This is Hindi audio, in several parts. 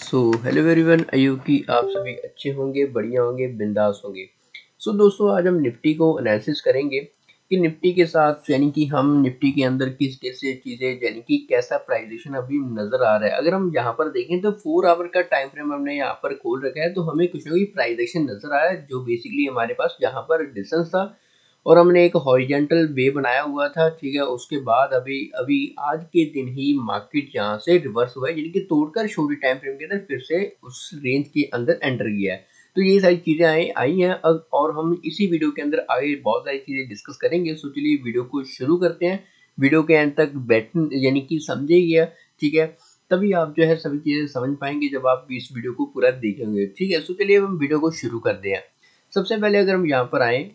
हेलो एवरीवन, आयु कि आप सभी अच्छे होंगे, बढ़िया होंगे, बिंदास होंगे। दोस्तों, आज हम निफ्टी को एनालिसिस करेंगे कि निफ्टी के साथ यानी कि हम निफ्टी के अंदर किस कैसे चीज़ें यानी कि कैसा प्राइजेशन अभी नज़र आ रहा है। अगर हम यहाँ पर देखें तो 4 आवर का टाइम फ्रेम हमने यहाँ पर खोल रखा है, तो हमें कुछ ना कुछ प्राइजेशन नज़र आया है जो बेसिकली हमारे पास यहाँ पर डिस्टेंस था और हमने एक हॉरिजॉन्टल वे बनाया हुआ था। ठीक है, उसके बाद अभी अभी आज के दिन ही मार्केट यहाँ से रिवर्स हुआ है, यानी कि तोड़कर छोटे टाइम फ्रेम के अंदर फिर से उस रेंज के अंदर एंटर किया है। तो ये सारी चीज़ें आई हैं अब, और हम इसी वीडियो के अंदर आगे बहुत सारी चीज़ें डिस्कस करेंगे। चलिए वीडियो को शुरू करते हैं। वीडियो के एंड तक बैठ यानी कि समझिएगा। ठीक है, तभी आप जो है सभी चीज़ें समझ पाएंगे जब आप इस वीडियो को पूरा देखेंगे। ठीक है, चलिए अब हम वीडियो को शुरू करते हैं। सबसे पहले अगर हम यहाँ पर आए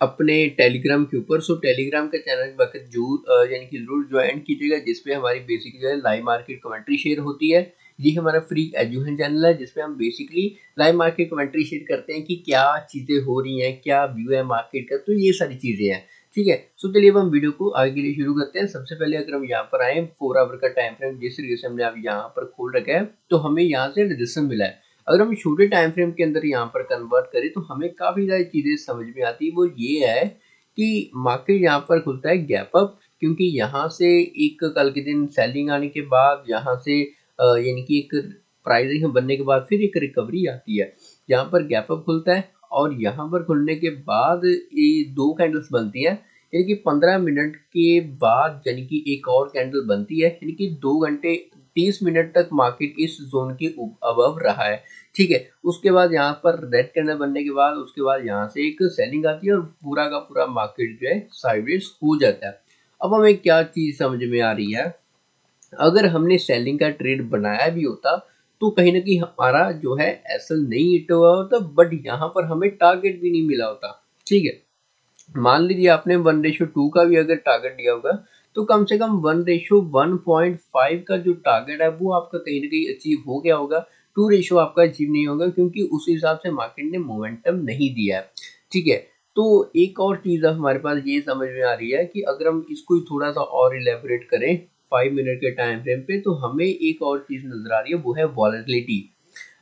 अपने टेलीग्राम के ऊपर, टेलीग्राम का चैनल वक्त जो यानी कि जरूर ज्वाइन कीजिएगा, जिसपे हमारी बेसिकली जो है लाइव मार्केट कमेंट्री शेयर होती है। ये हमारा फ्री एजुकेशन चैनल है जिसपे हम basically live market commentary share करते हैं कि क्या चीज़ें हो रही हैं, क्या व्यू है मार्केट का, तो ये सारी चीज़ें हैं। ठीक है, चलिए अब हम वीडियो को आगे के लिए शुरू करते हैं। सबसे पहले अगर हम यहाँ पर आए 4 आवर का टाइम फ्रेम जिस तरीके से हमने अभी यहाँ पर खोल रखा है, तो हमें यहाँ से रजिस्टर मिला है। अगर हम छोटे टाइम फ्रेम के अंदर यहाँ पर कन्वर्ट करें तो हमें काफ़ी सारी चीज़ें समझ में आती है। वो ये है कि मार्केट यहाँ पर खुलता है गैप अप, क्योंकि यहाँ से एक कल के दिन सेलिंग आने के बाद यहाँ से यानी कि एक प्राइसिंग बनने के बाद फिर एक रिकवरी आती है। यहाँ पर गैप अप खुलता है और यहाँ पर खुलने के बाद ये दो कैंडल्स बनती हैं, यानी कि 15 मिनट के बाद यानी कि एक और कैंडल बनती है, यानी कि 2 घंटे 30 मिनट तक मार्केट इस जोन के अबव रहा है। ठीक है, उसके बाद यहाँ पर रेड कैंडल बनने के बाद उसके बाद यहाँ से एक सेलिंग आती है और पूरा का पूरा मार्केट जो है साइडवेज हो जाता है। अब हमें क्या चीज़ समझ में आ रही है, अगर हमने सेलिंग का ट्रेड बनाया भी होता तो कहीं ना कहीं हमारा जो है एसल नहीं हिट हुआ होता, बट यहाँ पर हमें टारगेट भी नहीं मिला होता। ठीक है, मान लीजिए आपने 1:2 का भी अगर टारगेट दिया होगा, तो कम से कम 1:1.5 का जो टारगेट है वो आपका कहीं ना कहीं अचीव हो गया होगा। 2 रेशो आपका अचीव नहीं होगा, क्योंकि उस हिसाब से मार्केट ने मोमेंटम नहीं दिया है। ठीक है, तो एक और चीज़ हमारे पास ये समझ में आ रही है कि अगर हम इसको थोड़ा सा और इलेबोरेट करें 5 मिनट के टाइम फ्रेम पे, तो हमें एक और चीज़ नजर आ रही है, वो है वॉलेटिलिटी।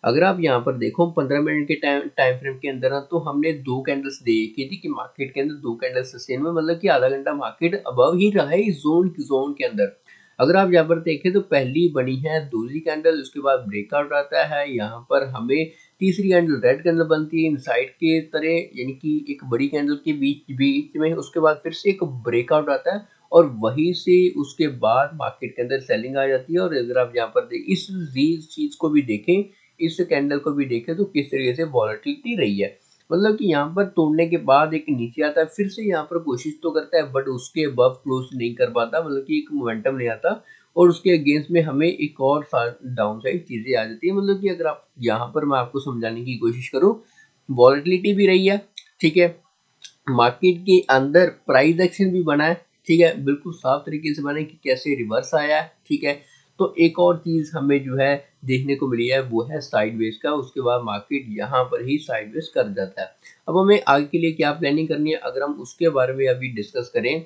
अगर आप यहाँ पर देखो 15 मिनट के टाइम फ्रेम के अंदर ना, तो हमने दो कैंडल्स देखी थी कि मार्केट के अंदर दो कैंडल्स सस्टेन में, मतलब कि आधा घंटा मार्केट अबव ही रहा है इस जोन के अंदर। अगर आप यहाँ पर देखें तो पहली बनी है दूसरी कैंडल, उसके बाद ब्रेकआउट आता है। यहाँ पर हमें तीसरी कैंडल रेड कैंडल बनती है इनसाइड के तरह, यानी कि एक बड़ी कैंडल के बीच बीच में, उसके बाद फिर से एक ब्रेकआउट आता है और वहीं से उसके बाद मार्केट के अंदर सेलिंग आ जाती है। और अगर आप यहाँ पर इस चीज को भी देखें, इस कैंडल को भी देखें, तो किस तरीके से वॉलेटिलिटी रही है। मतलब कि यहाँ पर तोड़ने के बाद एक नीचे आता है, फिर से यहाँ पर कोशिश तो करता है बट उसके अबव क्लोज नहीं कर पाता, मतलब कि एक मोमेंटम नहीं आता और उसके अगेंस्ट में हमें एक और डाउन साइड चीजें आ जाती है। मतलब कि अगर आप यहाँ पर मैं आपको समझाने की कोशिश करूँ, वॉलेटिलिटी भी रही है। ठीक है, मार्केट के अंदर प्राइस एक्शन भी बना है। ठीक है, बिल्कुल साफ तरीके से बना है कि कैसे रिवर्स आया है। ठीक है, तो एक और चीज हमें जो है देखने को मिली है, वो है साइडवेज का। उसके बाद मार्केट यहाँ पर ही साइडवेज कर जाता है। अब हमें आगे के लिए क्या प्लानिंग करनी है, अगर हम उसके बारे में अभी डिस्कस करें,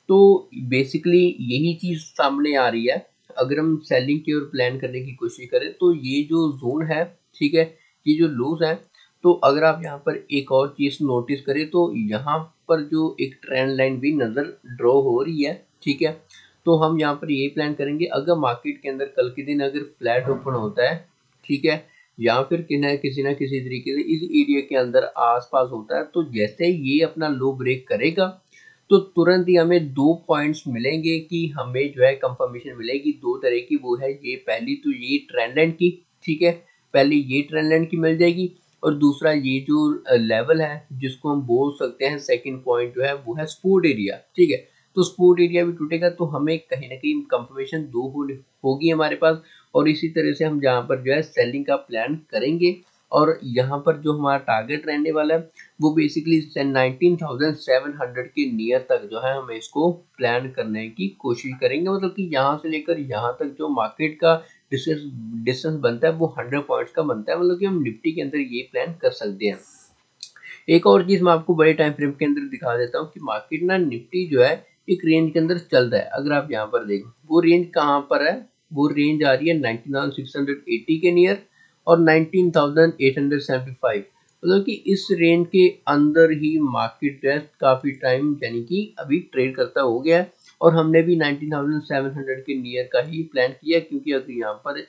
तो बेसिकली यही चीज सामने आ रही है। अगर हम सेलिंग की ओर प्लान करने की कोशिश करें, तो ये जो जोन है, ठीक है, ये जो लोज है, तो अगर आप यहाँ पर एक और चीज नोटिस करें, तो यहाँ पर जो एक ट्रेंड लाइन भी नजर ड्रॉ हो रही है। ठीक है, तो हम यहाँ पर यही प्लान करेंगे, अगर मार्केट के अंदर कल के दिन अगर फ्लैट ओपन होता है, ठीक है, या फिर किसी ना किसी तरीके से इस एरिया के अंदर आसपास होता है, तो जैसे ये अपना लो ब्रेक करेगा, तो तुरंत ही हमें दो पॉइंट्स मिलेंगे कि हमें जो है कंफर्मेशन मिलेगी दो तरह की। वो है ये, पहली तो ये ट्रेंड लाइन की। ठीक है, पहले ये ट्रेंड लाइन की मिल जाएगी, और दूसरा ये जो लेवल है जिसको हम बोल सकते हैं सेकंड पॉइंट जो है, वो है सपोर्ट एरिया। ठीक है, तो सपोर्ट एरिया भी टूटेगा तो हमें कहीं ना कहीं कंफर्मेशन होगी हमारे पास, और इसी तरह से हम जहाँ पर जो है सेलिंग का प्लान करेंगे। और यहाँ पर जो हमारा टारगेट रहने वाला है, वो बेसिकली 19,700 के नियर तक जो है हम इसको प्लान करने की कोशिश करेंगे। मतलब कि यहाँ से लेकर यहाँ तक जो मार्केट का डिस्टेंस डिस्टेंस बनता है, वो 100 पॉइंट्स का बनता है। मतलब कि हम निफ्टी के अंदर ये प्लान कर सकते हैं। एक और चीज मैं आपको बड़े टाइम फ्रेम के अंदर दिखा देता हूँ कि मार्केट ना, निफ्टी जो है एक रेंज के अंदर चल रहा है। अगर आप यहाँ पर देखो, वो रेंज कहाँ पर है, वो रेंज आ रही है 19,680 के नियर और 19,875, मतलब कि इस रेंज के अंदर ही मार्केट जो है काफ़ी टाइम यानी कि अभी ट्रेड करता हो गया है। और हमने भी 19,700 के नियर का ही प्लान किया, क्योंकि अगर यहाँ पर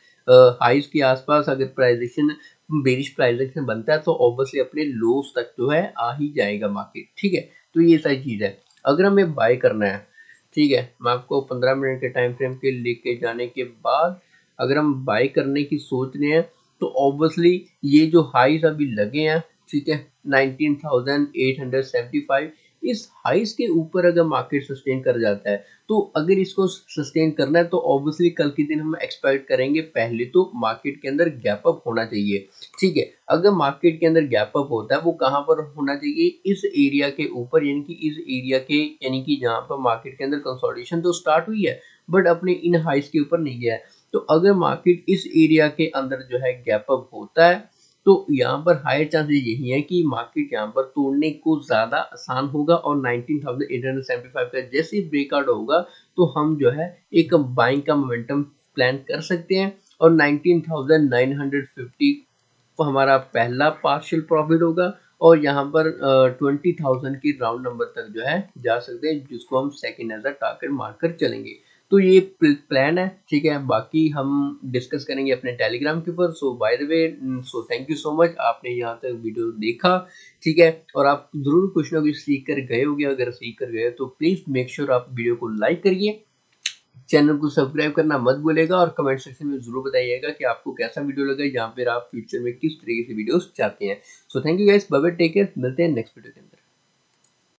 हाइज के आसपास अगर प्राइजेशन बेरिश प्राइजेशन बनता है तो ऑब्वियसली अपने लोस तक जो है आ ही जाएगा मार्केट, ठीक है। तो ये सारी चीज़ है। अगर हमें बाय करना है, ठीक है, मैं आपको 15 मिनट के टाइम फ्रेम के लेके जाने के बाद अगर हम बाय करने की सोच रहे हैं तो ऑब्वियसली ये जो हाइज अभी लगे हैं, ठीक है, 19,875, इस हाइज के ऊपर अगर मार्केट सस्टेन कर जाता है तो अगर इसको सस्टेन करना है तो ऑब्वियसली कल के दिन हम एक्सपेक्ट करेंगे पहले तो मार्केट के अंदर गैप अप होना चाहिए, ठीक है। अगर मार्केट के अंदर गैप अप होता है वो कहाँ पर होना चाहिए, इस एरिया के ऊपर, यानी कि इस एरिया के, यानी कि जहाँ पर मार्केट के अंदर कंसोलिडेशन तो स्टार्ट हुई है बट अपने इन हाइज के ऊपर नहीं गया है। तो अगर मार्केट इस एरिया के अंदर जो है गैप अप होता है तो यहाँ पर हायर चांसेस यही है कि मार्केट यहाँ पर तोड़ने को ज़्यादा आसान होगा और 19,875 का जैसे ही ब्रेकआउट होगा तो हम जो है एक बाइंग का मोमेंटम प्लान कर सकते हैं और 19,950 तो हमारा पहला पार्शियल प्रॉफिट होगा और यहाँ पर 20,000 की राउंड नंबर तक जो है जा सकते हैं, जिसको हम सेकेंड एज अ टारगेट मारकर चलेंगे। तो ये प्लान है, ठीक है। बाकी हम डिस्कस करेंगे अपने टेलीग्राम के ऊपर। So by the way, so thank you so much, आपने यहाँ तक वीडियो देखा, ठीक है। और आप जरूर कुछ ना कुछ सीख कर गए होंगे, अगर सीख कर गए तो प्लीज मेक श्योर आप वीडियो को लाइक करिए, चैनल को सब्सक्राइब करना मत भूलेगा और कमेंट सेक्शन में जरूर बताइएगा कि आपको कैसा वीडियो लगा, जहाँ पर आप फ्यूचर में किस तरीके से वीडियोस चाहते हैं। So thank you guys, bye bye, take care, मिलते हैं नेक्स्ट वीडियो के अंदर।